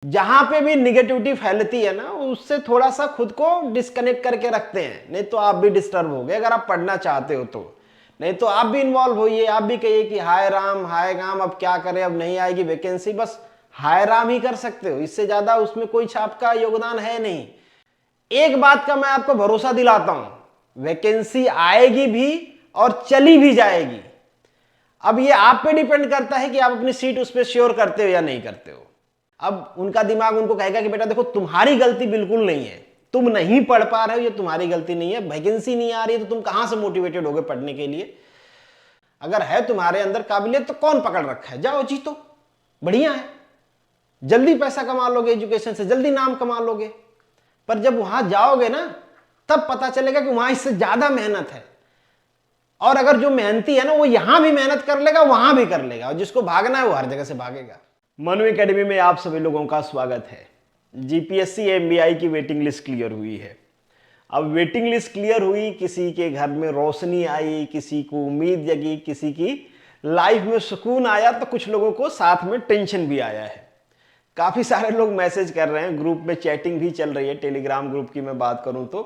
जहां पे भी निगेटिविटी फैलती है ना, उससे थोड़ा सा खुद को डिस्कनेक्ट करके रखते हैं, नहीं तो आप भी डिस्टर्ब होगे अगर आप पढ़ना चाहते हो तो। नहीं तो आप भी इन्वॉल्व होइए, आप भी कहिए कि हाय राम हाय राम अब क्या करें, अब नहीं आएगी वैकेंसी, बस हाय राम ही कर सकते हो, इससे ज्यादा उसमें कोई आपका योगदान है नहीं। एक बात का मैं आपको भरोसा दिलाता हूं, वैकेंसी आएगी भी और चली भी जाएगी। अब ये आप पे डिपेंड करता है कि आप अपनी सीट उस पर श्योर करते हो या नहीं करते हो। अब उनका दिमाग उनको कहेगा कि बेटा देखो तुम्हारी गलती बिल्कुल नहीं है, तुम नहीं पढ़ पा रहे हो, ये तुम्हारी गलती नहीं है, वैकेंसी नहीं आ रही है तो तुम कहां से मोटिवेटेड होगे पढ़ने के लिए। अगर है तुम्हारे अंदर काबिलियत तो कौन पकड़ रखा है, जाओ जीतो, बढ़िया है, जल्दी पैसा कमा लोगे, एजुकेशन से जल्दी नाम कमा लोगे। पर जब वहां जाओगे ना, तब पता चलेगा कि वहां इससे ज्यादा मेहनत है। और अगर जो मेहनती है ना, वो यहां भी मेहनत कर लेगा, वहां भी कर लेगा, और जिसको भागना है वो हर जगह से भागेगा। मनु एकेडमी में आप सभी लोगों का स्वागत है। जीपीएससी एमबीआई की वेटिंग लिस्ट क्लियर हुई है। अब वेटिंग लिस्ट क्लियर हुई, किसी के घर में रोशनी आई, किसी को उम्मीद जगी, किसी की लाइफ में सुकून आया, तो कुछ लोगों को साथ में टेंशन भी आया है। काफी सारे लोग मैसेज कर रहे हैं, ग्रुप में चैटिंग भी चल रही है, टेलीग्राम ग्रुप की मैं बात करूं तो,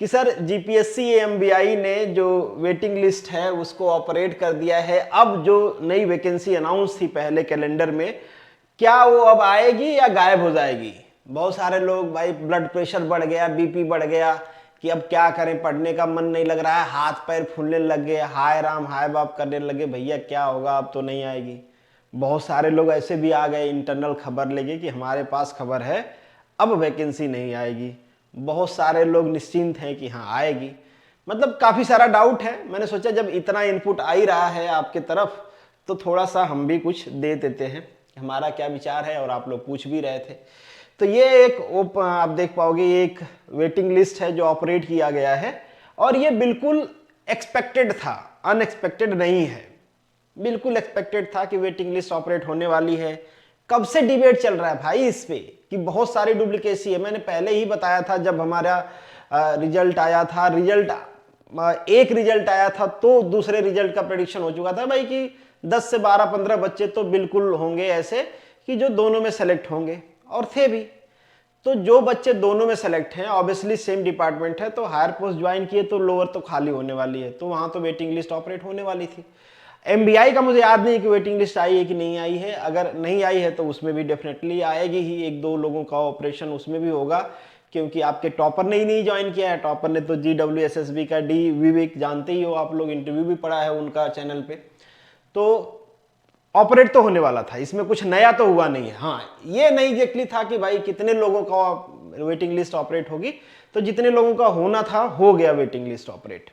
कि सर जीपीएससी एमबीआई ने जो वेटिंग लिस्ट है उसको ऑपरेट कर दिया है, अब जो नई वैकेंसी अनाउंस थी पहले कैलेंडर में, क्या वो अब आएगी या गायब हो जाएगी। बहुत सारे लोग, भाई ब्लड प्रेशर बढ़ गया, बीपी बढ़ गया, कि अब क्या करें, पढ़ने का मन नहीं लग रहा है, हाथ पैर फूलने लग गए, हाय राम हाय बाप करने लगे, भैया क्या होगा अब तो नहीं आएगी। बहुत सारे लोग ऐसे भी आ गए इंटरनल खबर लेके कि हमारे पास खबर है अब वैकेंसी नहीं आएगी। बहुत सारे लोग निश्चिंत हैं कि हाँ आएगी। मतलब काफ़ी सारा डाउट है। मैंने सोचा जब इतना इनपुट आ ही रहा है आपके तरफ, तो थोड़ा सा हम भी कुछ दे देते हैं, हमारा क्या विचार है, और आप लोग पूछ भी रहे थे। तो ये एक आप देख पाओगे, ये एक वेटिंग लिस्ट है जो ऑपरेट किया गया है, और ये बिल्कुल एक्सपेक्टेड था, अनएक्सपेक्टेड नहीं है। बिल्कुल एक्सपेक्टेड था कि वेटिंग लिस्ट ऑपरेट होने वाली है। कब से डिबेट चल रहा है भाई इस पे कि बहुत सारी डुप्लीकेसी है। मैंने पहले ही बताया था, जब हमारा रिजल्ट आया था, एक रिजल्ट आया था तो दूसरे रिजल्ट का प्रेडिक्शन हो चुका था भाई कि 10 से 12-15 बच्चे तो बिल्कुल होंगे ऐसे कि जो दोनों में सेलेक्ट होंगे, और थे भी। तो जो बच्चे दोनों में सेलेक्ट हैं, ऑब्वियसली सेम डिपार्टमेंट है, तो हायर पोस्ट ज्वाइन किए तो लोअर तो खाली होने वाली है, तो वहां तो वेटिंग लिस्ट ऑपरेट होने वाली थी। एमबीआई का मुझे याद नहीं कि वेटिंग लिस्ट आई है कि नहीं आई है। अगर नहीं आई है तो उसमें भी डेफिनेटली आएगी ही, एक दो लोगों का ऑपरेशन उसमें भी होगा, क्योंकि आपके टॉपर ने ही नहीं ज्वाइन किया है। टॉपर ने तो GWSSB का डी विवेक जानते ही हो आप लोग, इंटरव्यू भी पढ़ा है उनका चैनल पे, तो ऑपरेट तो होने वाला था, इसमें कुछ नया तो हुआ नहीं है। हाँ, ये नहीं एग्जैक्टली था कि भाई कितने लोगों का वेटिंग लिस्ट ऑपरेट होगी, तो जितने लोगों का होना था हो गया वेटिंग लिस्ट ऑपरेट।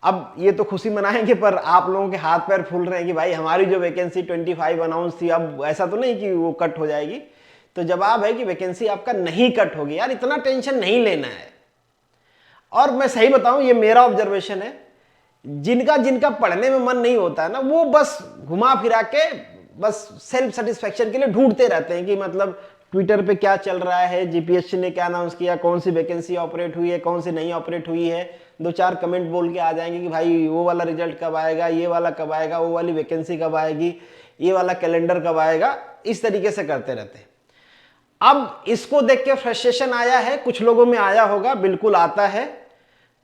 अब ये तो खुशी मनाएंगे, पर आप लोगों के हाथ पैर फूल रहे हैं कि भाई हमारी जो वैकेंसी 25 अनाउंस थी, अब ऐसा तो नहीं कि वो कट हो जाएगी। तो जवाब है कि वैकेंसी आपका नहीं कट होगी। यार इतना टेंशन नहीं लेना है। और मैं सही बताऊं, ये मेरा ऑब्जर्वेशन है, जिनका जिनका पढ़ने में मन नहीं होता है ना, वो बस घुमा फिरा के बस सेल्फ सेटिस्फेक्शन के लिए ढूंढते रहते हैं कि मतलब ट्विटर पे क्या चल रहा है, जीपीएससी ने क्या अनाउंस किया, कौन सी वैकेंसी ऑपरेट हुई है, कौन सी नहीं ऑपरेट हुई है। दो चार कमेंट बोल के आ जाएंगे कि भाई वो वाला रिजल्ट कब आएगा, ये वाला कब आएगा, वो वाली वैकेंसी कब आएगी, ये वाला कैलेंडर कब आएगा, इस तरीके से करते रहते हैं। अब इसको देख के फ्रस्ट्रेशन आया है, कुछ लोगों में आया होगा, बिल्कुल आता है।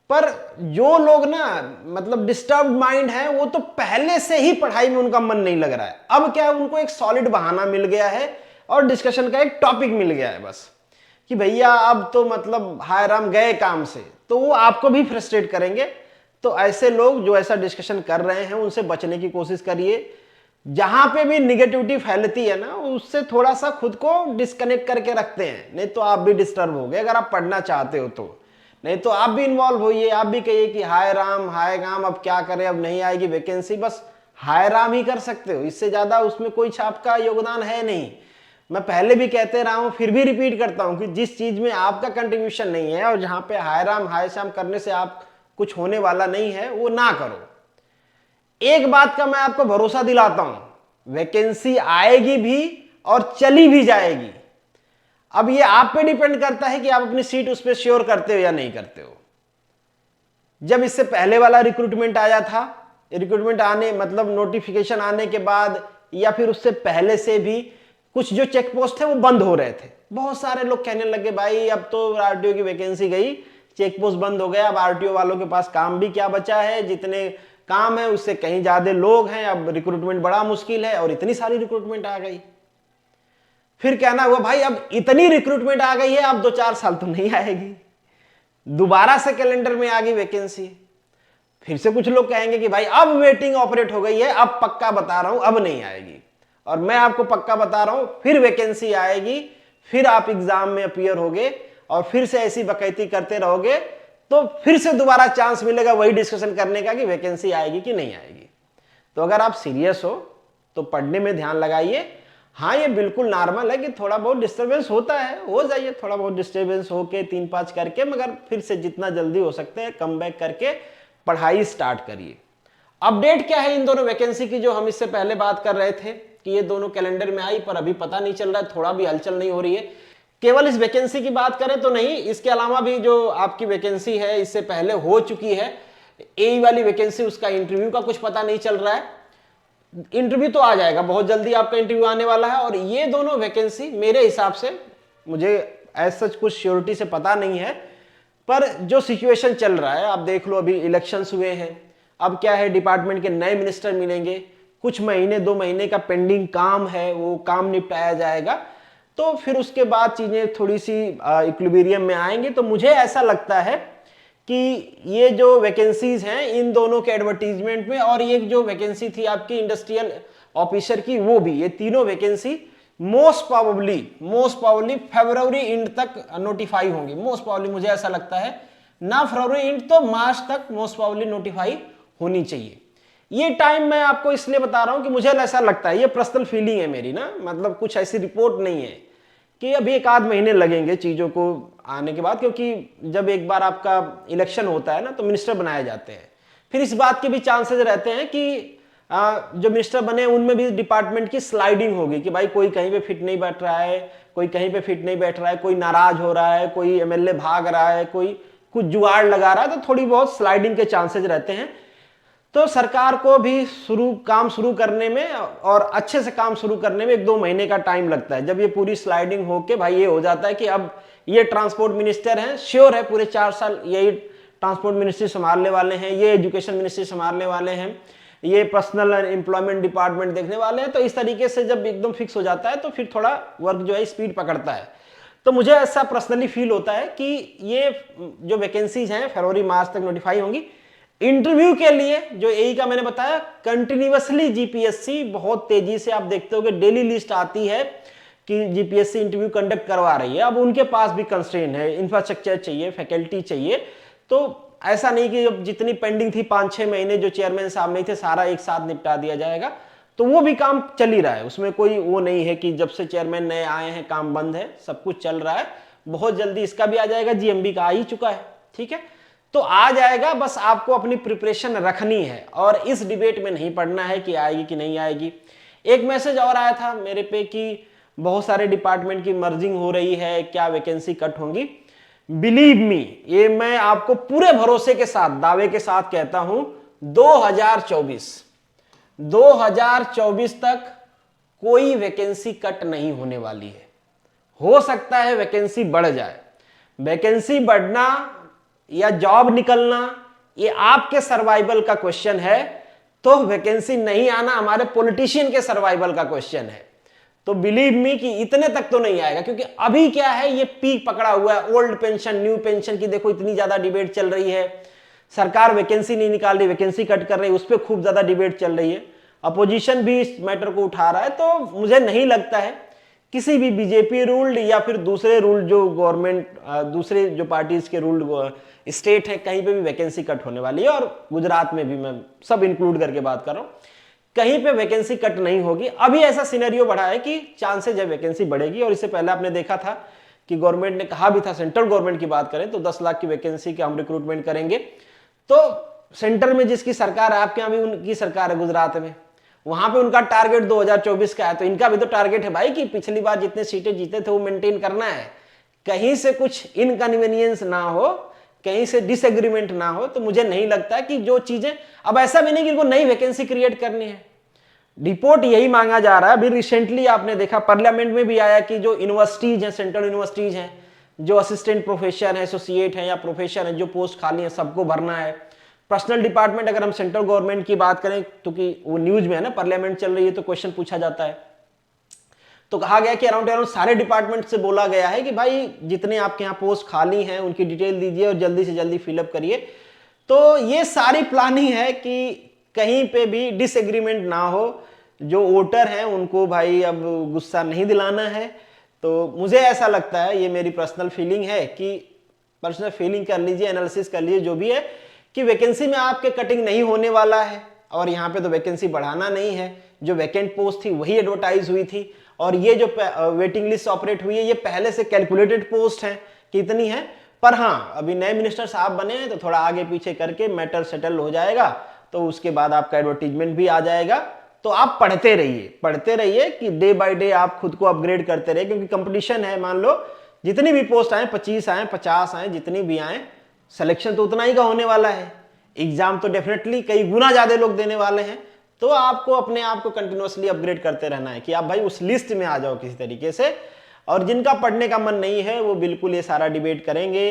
पर जो लोग ना मतलब डिस्टर्ब माइंड है, वो तो पहले से ही पढ़ाई में उनका मन नहीं लग रहा है। अब क्या है, उनको एक सॉलिड बहाना मिल गया है और डिस्कशन का एक टॉपिक मिल गया है बस, कि भैया अब तो मतलब हाय राम गए काम से, तो वो आपको भी फ्रस्ट्रेट करेंगे। तो ऐसे लोग जो ऐसा डिस्कशन कर रहे हैं, उनसे बचने की कोशिश करिए। जहां पे भी निगेटिविटी फैलती है ना, उससे थोड़ा सा खुद को डिस्कनेक्ट करके रखते हैं, नहीं तो आप भी डिस्टर्ब हो गए अगर आप पढ़ना चाहते हो तो। नहीं तो आप भी इन्वॉल्व होइए, आप भी कहिए कि हाय राम अब क्या करें, अब नहीं आएगी वैकेंसी, बस हाय राम ही कर सकते हो, इससे ज्यादा उसमें कोई आपका योगदान है नहीं। मैं पहले भी कहते रहा हूं, फिर भी रिपीट करता हूं कि जिस चीज में आपका कंट्रीब्यूशन नहीं है और जहां पे हाय राम हाय श्याम करने से आप कुछ होने वाला नहीं है, वो ना करो। एक बात का मैं आपको भरोसा दिलाता हूं, वैकेंसी आएगी भी और चली भी जाएगी। अब ये आप पे डिपेंड करता है कि आप अपनी सीट उस पर श्योर करते हो या नहीं करते हो। जब इससे पहले वाला रिक्रूटमेंट आया था, रिक्रूटमेंट आने मतलब नोटिफिकेशन आने के बाद या फिर उससे पहले से भी कुछ जो चेक पोस्ट थे वो बंद हो रहे थे। बहुत सारे लोग कहने लगे भाई अब तो आरटीओ की वैकेंसी गई, चेक पोस्ट बंद हो गया, अब आरटीओ वालों के पास काम भी क्या बचा है, जितने काम है उससे कहीं ज्यादा लोग हैं, अब रिक्रूटमेंट बड़ा मुश्किल है, और इतनी सारी रिक्रूटमेंट आ गई। फिर कहना हुआ भाई अब इतनी रिक्रूटमेंट आ गई है, अब 2-4 साल तो नहीं आएगी, दोबारा से कैलेंडर में आ गई वैकेंसी। फिर से कुछ लोग कहेंगे कि भाई अब वेटिंग ऑपरेट हो गई है, अब पक्का बता रहा हूं अब नहीं आएगी। और मैं आपको पक्का बता रहा हूं फिर वैकेंसी आएगी, फिर आप एग्जाम में अपीयर होगे और फिर से ऐसी बकैती करते रहोगे तो फिर से दोबारा चांस मिलेगा वही डिस्कशन करने का कि वैकेंसी आएगी कि नहीं आएगी। तो अगर आप सीरियस हो तो पढ़ने में ध्यान लगाइए। हाँ, ये बिल्कुल नॉर्मल है कि थोड़ा बहुत डिस्टर्बेंस होता है, हो जाइए थोड़ा बहुत डिस्टर्बेंस होके 3-5 करके, मगर फिर से जितना जल्दी हो सकते हैं कम बैक करके पढ़ाई स्टार्ट करिए। अपडेट क्या है इन दोनों वैकेंसी की जो हम इससे पहले बात कर रहे थे कि ये दोनों कैलेंडर में आई, पर अभी पता नहीं चल रहा है, थोड़ा भी हलचल नहीं हो रही है। केवल इस वैकेंसी की बात करें तो नहीं, इसके अलावा भी जो आपकी वैकेंसी है इससे पहले हो चुकी है एई वाली वैकेंसी, उसका इंटरव्यू का कुछ पता नहीं चल रहा है। इंटरव्यू तो आ जाएगा, बहुत जल्दी आपका इंटरव्यू आने वाला है। और ये दोनों वैकेंसी मेरे हिसाब से, मुझे एज सच कुछ श्योरिटी से पता नहीं है, पर जो सिचुएशन चल रहा है आप देख लो, अभी इलेक्शंस हुए हैं, अब क्या है डिपार्टमेंट के नए मिनिस्टर मिलेंगे, कुछ महीने 2 महीने का पेंडिंग काम है वो काम निपटाया जाएगा, तो फिर उसके बाद चीजें थोड़ी सी इक्विलिब्रियम में आएंगी। तो मुझे ऐसा लगता है कि ये जो वैकेंसीज हैं इन दोनों के एडवर्टीजमेंट में, और ये जो वैकेंसी थी आपकी इंडस्ट्रियल ऑफिसर की वो भी, ये तीनों vacancy most probably February and तक नोटिफाई होंगी। मोस्ट प्रोबेबली मुझे ऐसा लगता है, ना फरवरी एंड तो मार्च तक मोस्ट प्रोबेबली नोटिफाई होनी चाहिए। ये टाइम मैं आपको इसलिए बता रहा हूं कि मुझे ऐसा लगता है, ये पर्सनल फीलिंग है मेरी ना, मतलब कुछ ऐसी रिपोर्ट नहीं है कि अभी 1-8 महीने लगेंगे चीजों को आने के बाद, क्योंकि जब एक बार आपका इलेक्शन होता है ना तो मिनिस्टर बनाए जाते हैं, फिर इस बात के भी चांसेस रहते हैं कि जो मिनिस्टर बने उनमें भी डिपार्टमेंट की स्लाइडिंग होगी कि भाई कोई कहीं पे फिट नहीं बैठ रहा है, कोई कहीं पे फिट नहीं बैठ रहा है, कोई नाराज हो रहा है, कोई एमएलए भाग रहा है, कोई कुछ जुगाड़ लगा रहा है, तो थोड़ी बहुत स्लाइडिंग के चांसेस रहते हैं। तो सरकार को भी काम शुरू करने में और अच्छे से काम शुरू करने में 1-2 महीने का टाइम लगता है। जब ये पूरी स्लाइडिंग होके भाई ये हो जाता है कि अब ये ट्रांसपोर्ट मिनिस्टर हैं, श्योर है पूरे 4 साल यही ट्रांसपोर्ट मिनिस्ट्री संभालने वाले हैं, ये एजुकेशन मिनिस्ट्री संभालने वाले हैं, ये पर्सनल एम्प्लॉयमेंट डिपार्टमेंट देखने वाले हैं। तो इस तरीके से जब एकदम फिक्स हो जाता है तो फिर थोड़ा वर्क जो है स्पीड पकड़ता है। तो मुझे ऐसा पर्सनली फील होता है कि ये जो वैकेंसीज हैं फरवरी मार्च तक नोटिफाई होंगी। इंटरव्यू के लिए जो एई का मैंने बताया, कंटिन्यूअसली जीपीएससी बहुत तेजी से, आप देखते हो कि डेली लिस्ट आती है कि जीपीएससी इंटरव्यू कंडक्ट करवा रही है। अब उनके पास भी कंस्ट्रेंट है, इंफ्रास्ट्रक्चर चाहिए, फैकल्टी चाहिए, तो ऐसा नहीं कि जब जितनी पेंडिंग थी 5-6 महीने जो चेयरमैन साहब नहीं थे सारा एक साथ निपटा दिया जाएगा, तो वो भी काम चल ही रहा है, उसमें कोई वो नहीं है कि जब से चेयरमैन नए आए हैं काम बंद है, सब कुछ चल रहा है। बहुत जल्दी इसका भी आ जाएगा, जीएमबी का आ ही चुका है, ठीक है, तो आ जाएगा। बस आपको अपनी प्रिपरेशन रखनी है और इस डिबेट में नहीं पढ़ना है कि आएगी कि नहीं आएगी। एक मैसेज और आया था मेरे पे कि बहुत सारे डिपार्टमेंट की मर्जिंग हो रही है, क्या वैकेंसी कट होंगी। बिलीव मी, ये मैं आपको पूरे भरोसे के साथ दावे के साथ कहता हूं, 2024 तक कोई वैकेंसी कट नहीं होने वाली है। हो सकता है वैकेंसी बढ़ जाए, वैकेंसी बढ़ना या जॉब निकलना ये आपके सर्वाइवल का क्वेश्चन है, तो वैकेंसी नहीं आना हमारे पॉलिटिशियन के सर्वाइवल का क्वेश्चन है। तो बिलीव मी कि इतने तक तो नहीं आएगा, क्योंकि अभी क्या है ये पीक पकड़ा हुआ है। ओल्ड पेंशन न्यू पेंशन की देखो इतनी ज्यादा डिबेट चल रही है, सरकार वैकेंसी नहीं निकाल रही, वैकेंसी कट कर रही है, उस पर खूब ज्यादा डिबेट चल रही है, अपोजिशन भी इस मैटर को उठा रहा है। तो मुझे नहीं लगता है किसी भी बीजेपी रूल्ड या फिर दूसरे रूल्ड जो गवर्नमेंट दूसरे जो पार्टीज के रूल्ड स्टेट है कहीं पे भी वैकेंसी कट होने वाली है, और गुजरात में भी, मैं सब इंक्लूड करके बात कर रहा हूं, कहीं पे वैकेंसी कट नहीं होगी। अभी ऐसा सिनेरियो बढ़ा है कि चांसेज है वैकेंसी बढ़ेगी। और इससे पहले आपने देखा था कि गवर्नमेंट ने कहा भी था, सेंट्रल गवर्नमेंट की बात करें तो 10 लाख की वैकेंसी के हम रिक्रूटमेंट करेंगे। तो सेंटर में जिसकी सरकार है, आपके यहाँ भी उनकी सरकार है गुजरात में, वहां पे उनका टारगेट 2024 का है, तो इनका भी तो टारगेट है भाई कि पिछली बार जितने सीटें जीते थे वो मेंटेन करना है, कहीं से कुछ इनकन्वीनियंस ना हो, कहीं से डिसएग्रीमेंट ना हो। तो मुझे नहीं लगता कि जो चीजें, अब ऐसा भी नहीं कि इनको नई वैकेंसी क्रिएट करनी है, रिपोर्ट यही मांगा जा रहा है। अभी रिसेंटली आपने देखा पार्लियामेंट में भी आया कि जो यूनिवर्सिटीज हैं, सेंट्रल यूनिवर्सिटीज हैं, जो असिस्टेंट प्रोफेसर है, एसोसिएट है या प्रोफेसर है, जो पोस्ट खाली है सबको भरना है। पर्सनल डिपार्टमेंट, अगर हम सेंट्रल गवर्नमेंट की बात करें, क्योंकि वो न्यूज में है ना, पार्लियामेंट चल रही है तो क्वेश्चन पूछा जाता है, तो कहा गया कि अराउंड सारे डिपार्टमेंट से बोला गया है कि भाई जितने आपके यहाँ पोस्ट खाली हैं उनकी डिटेल दीजिए और जल्दी से जल्दी फिलअप करिए। तो ये सारी प्लानिंग है कि कहीं पे भी डिसएग्रीमेंट ना हो, जो वोटर हैं उनको भाई अब गुस्सा नहीं दिलाना है। तो मुझे ऐसा लगता है, ये मेरी पर्सनल फीलिंग है कि पर्सनल फीलिंग कर लीजिए, एनालिसिस कर लीजिए जो भी है, कि वैकेंसी में आपके कटिंग नहीं होने वाला है और यहाँ पे तो वैकेंसी बढ़ाना नहीं है। जो वैकेंट पोस्ट थी वही एडवर्टाइज हुई थी और ये जो वेटिंग लिस्ट ऑपरेट हुई है ये पहले से कैलकुलेटेड पोस्ट है कितनी है। पर हाँ, अभी नए मिनिस्टर साहब बने हैं तो थोड़ा आगे पीछे करके मैटर सेटल हो जाएगा, तो उसके बाद आपका एडवर्टीजमेंट भी आ जाएगा। तो आप पढ़ते रहिए कि डे बाय डे आप खुद को अपग्रेड करते रहिए, क्योंकि कंपटीशन है। मान लो जितनी भी पोस्ट आए, 25 आए, 50 आए, जितनी भी आए, सिलेक्शन तो उतना ही का होने वाला है। एग्जाम तो डेफिनेटली कई गुना ज्यादा लोग देने वाले हैं। तो आपको अपने आप को कंटिन्यूअसली अपग्रेड करते रहना है कि आप भाई उस लिस्ट में आ जाओ किसी तरीके से। और जिनका पढ़ने का मन नहीं है वो बिल्कुल ये सारा डिबेट करेंगे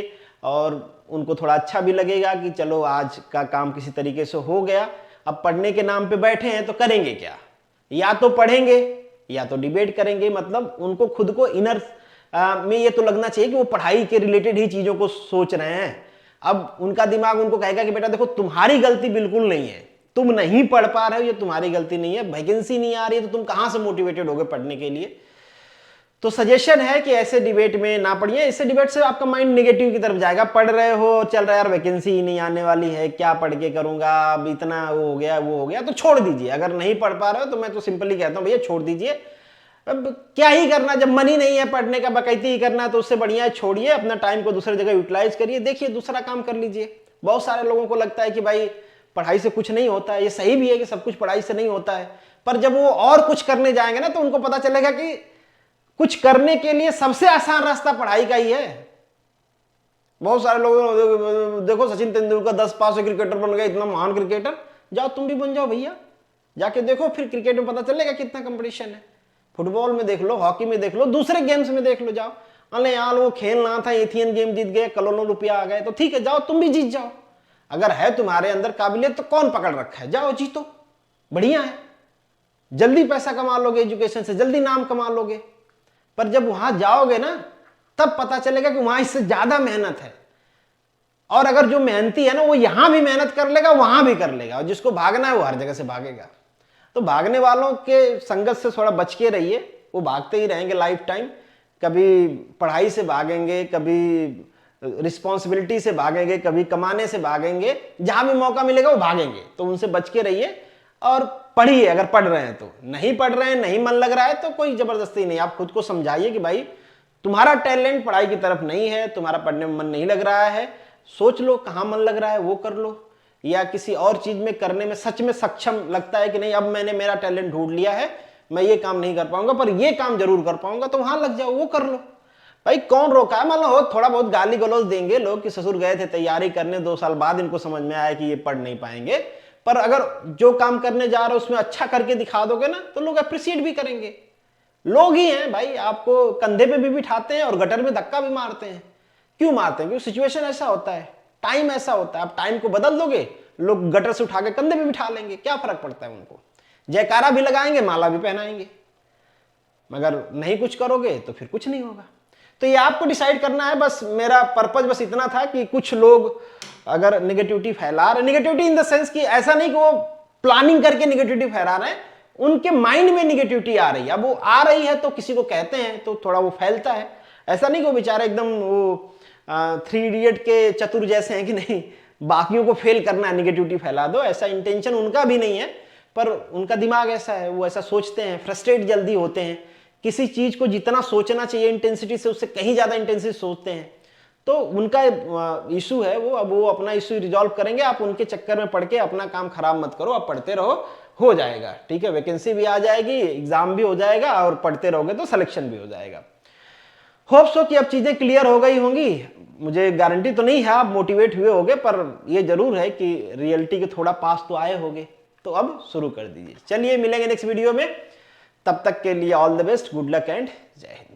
और उनको थोड़ा अच्छा भी लगेगा कि चलो आज का काम किसी तरीके से हो गया। अब पढ़ने के नाम पे बैठे हैं तो करेंगे क्या, या तो पढ़ेंगे या तो डिबेट करेंगे। मतलब उनको खुद को इनर में ये तो लगना चाहिए कि वो पढ़ाई के रिलेटेड ही चीजों को सोच रहे हैं। अब उनका दिमाग उनको कहेगा कि बेटा देखो तुम्हारी गलती बिल्कुल नहीं है, तुम नहीं पढ़ पा रहे हो, ये तुम्हारी गलती नहीं है, वैकेंसी नहीं आ रही है तो तुम कहां से मोटिवेटेड होगे पढ़ने के लिए। तो सजेशन है कि ऐसे डिबेट में ना पढ़िए। ऐसे डिबेट से आपका माइंड नेगेटिव की तरफ जाएगा। पढ़ रहे हो, चल रहा है यार वैकेंसी ही नहीं आने वाली है, क्या पढ़ के करूंगा, अब इतना वो हो गया वो हो गया, तो छोड़ दीजिए। अगर नहीं पढ़ पा रहे हो तो मैं तो सिंपली कहता हूँ भैया छोड़ दीजिए। अब क्या ही करना, जब मन ही नहीं है पढ़ने का, बकैती ही करना है, तो उससे बढ़िया है छोड़िए, अपना टाइम को दूसरी जगह यूटिलाइज करिए, देखिए दूसरा काम कर लीजिए। बहुत सारे लोगों को लगता है कि भाई पढ़ाई से कुछ नहीं होता है। ये सही भी है कि सब कुछ पढ़ाई से नहीं होता है, पर जब वो और कुछ करने जाएंगे ना तो उनको पता चलेगा कि कुछ करने के लिए सबसे आसान रास्ता पढ़ाई का ही है। बहुत सारे लोग देखो सचिन तेंदुलकर 10 पास से क्रिकेटर बन गए, इतना महान क्रिकेटर, जाओ तुम भी बन जाओ भैया, जाके देखो, फिर क्रिकेट में पता चलेगा कितना कंपटीशन है। फुटबॉल में देख लो, हॉकी में देख लो, दूसरे गेम्स में देख लो, जाओ। अरे यार वो खेलना था, एशियन गेम जीत गए, करोड़ों रुपया आ गए, तो ठीक है जाओ तुम भी जीत जाओ। अगर है तुम्हारे अंदर काबिलियत तो कौन पकड़ रखा है, जाओ जीतो, बढ़िया है। जल्दी पैसा कमा लोगे, एजुकेशन से जल्दी नाम कमा लोगे। पर जब वहां जाओगे ना तब पता चलेगा कि वहां इससे ज्यादा मेहनत है। और अगर जो मेहनती है ना वो यहां भी मेहनत कर लेगा, वहां भी कर लेगा, और जिसको भागना है वो हर जगह से भागेगा। तो भागने वालों के संगत से थोड़ा बच के रहिए, वो भागते ही रहेंगे लाइफ टाइम। कभी पढ़ाई से भागेंगे, कभी रिस्पॉन्सिबिलिटी से भागेंगे, कभी कमाने से भागेंगे, जहां भी मौका मिलेगा वो भागेंगे। तो उनसे बच के रहिए और पढ़िए। अगर पढ़ रहे हैं तो, नहीं पढ़ रहे हैं, नहीं मन लग रहा है तो कोई जबरदस्ती नहीं। आप खुद को समझाइए कि भाई तुम्हारा टैलेंट पढ़ाई की तरफ नहीं है, तुम्हारा पढ़ने में मन नहीं लग रहा है, सोच लो कहां मन लग रहा है वो कर लो, या किसी और चीज में करने में सच में सक्षम लगता है कि नहीं अब मैंने मेरा टैलेंट ढूंढ लिया है, मैं ये काम नहीं कर पाऊंगा पर ये काम जरूर कर पाऊंगा, तो वहां लग जाओ, वो कर लो। भाई कौन रोका है। मान लो थोड़ा बहुत गाली गलौज देंगे लोग कि ससुर गए थे तैयारी करने, 2 साल बाद इनको समझ में आया कि ये पढ़ नहीं पाएंगे, पर अगर जो काम करने जा रहे हो उसमें अच्छा करके दिखा दोगे ना तो लोग अप्रिशिएट भी करेंगे। लोग ही हैं भाई, आपको कंधे पे भी बिठाते हैं और गटर में धक्का भी मारते हैं। क्यों मारते हैं? क्योंकि सिचुएशन ऐसा होता है, टाइम ऐसा होता है। आप टाइम को बदल दोगे, लोग गटर से उठा के कंधे पे बिठा लेंगे, क्या फर्क पड़ता है उनको। जयकारा भी लगाएंगे, माला भी पहनाएंगे, मगर नहीं कुछ करोगे तो फिर कुछ नहीं होगा। तो ये आपको डिसाइड करना है। बस मेरा पर्पज बस इतना था कि कुछ लोग अगर निगेटिविटी फैला रहे, निगेटिविटी इन द सेंस कि ऐसा नहीं कि वो प्लानिंग करके निगेटिविटी फैला रहे हैं, उनके माइंड में निगेटिविटी आ रही है। अब वो आ रही है तो किसी को कहते हैं तो थोड़ा वो फैलता है। ऐसा नहीं कि वो बेचारे एकदम वो 3 इडियट के चतुर जैसे हैं कि नहीं बाकियों को फेल करना है, निगेटिविटी फैला दो, ऐसा इंटेंशन उनका भी नहीं है। पर उनका दिमाग ऐसा है, वो ऐसा सोचते हैं, फ्रस्ट्रेट जल्दी होते हैं। किसी चीज को जितना सोचना चाहिए इंटेंसिटी से, उससे कहीं ज्यादा इंटेंसिटी सोचते हैं। तो उनका इशू है वो, अब वो अपना इशू रिजॉल्व करेंगे। आप उनके चक्कर में पढ़ के अपना काम खराब मत करो, आप पढ़ते रहो, हो जाएगा, ठीक है। वैकेंसी भी आ जाएगी, एग्जाम भी हो जाएगा, और पढ़ते रहोगे तो सिलेक्शन भी हो जाएगा। होप सो कि अब चीजें क्लियर हो गई होंगी। मुझे गारंटी तो नहीं है आप मोटिवेट हुए होगे, पर ये जरूर है कि रियलिटी के थोड़ा पास तो आए होगे। तो अब शुरू कर दीजिए। चलिए मिलेंगे नेक्स्ट वीडियो में, तब तक के लिए all the best, good luck and जय हिंद।